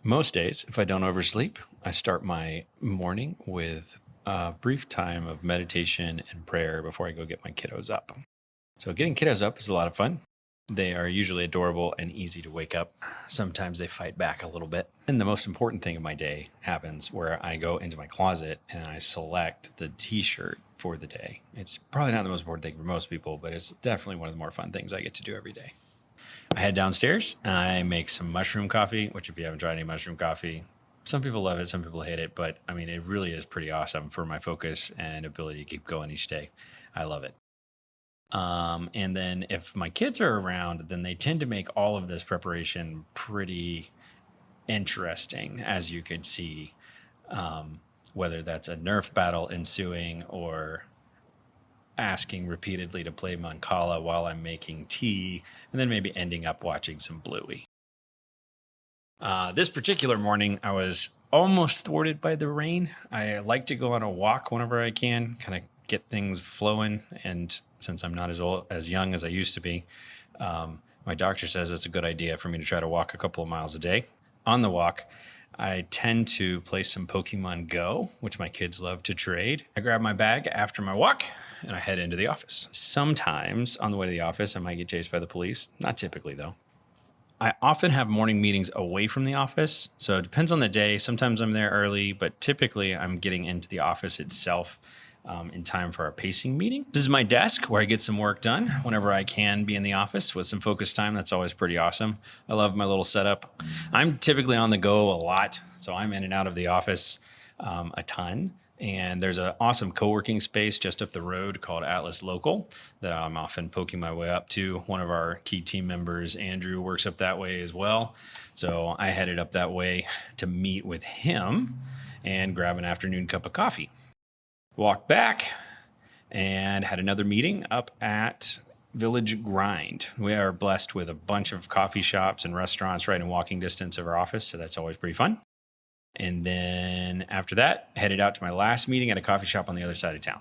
Most days, if I don't oversleep, I start my morning with a brief time of meditation and prayer before I go get my kiddos up. So, getting kiddos up is a lot of fun. They are usually adorable and easy to wake up. Sometimes they fight back a little bit. And the most important thing of my day happens where I go into my closet and I select the t shirt for the day. It's probably not the most important thing for most people, but it's definitely one of the more fun things I get to do every day. I head downstairs and I make some mushroom coffee, which if you haven't tried any mushroom coffee, some people love it, some people hate it, but I mean, it really is pretty awesome for my focus and ability to keep going each day. I love it. And then if my kids are around, then they tend to make all of this preparation pretty interesting, as you can see, whether that's a Nerf battle ensuing or asking repeatedly to play mancala while I'm making tea, and then maybe ending up watching some Bluey. This particular morning, I was almost thwarted by the rain. I like to go on a walk whenever I can, kind of get things flowing. And since I'm not as young as I used to be, my doctor says it's a good idea for me to try to walk a couple of miles a day. On the walk, I tend to play some Pokemon Go, which my kids love to trade. I grab my bag after my walk and I head into the office. Sometimes on the way to the office, I might get chased by the police. Not typically, though. I often have morning meetings away from the office, so it depends on the day. Sometimes I'm there early, but typically I'm getting into the office itself in time for our pacing meeting. This is my desk where I get some work done whenever I can be in the office with some focus time. That's always pretty awesome. I love my little setup. I'm typically on the go a lot, so I'm in and out of the office a ton. And there's an awesome co-working space just up the road called Atlas Local that I'm often poking my way up to. One of our key team members, Andrew, works up that way as well. So I headed up that way to meet with him and grab an afternoon cup of coffee. Walked back and had another meeting up at Village Grind. We are blessed with a bunch of coffee shops and restaurants right in walking distance of our office, so that's always pretty fun. And then after that, headed out to my last meeting at a coffee shop on the other side of town.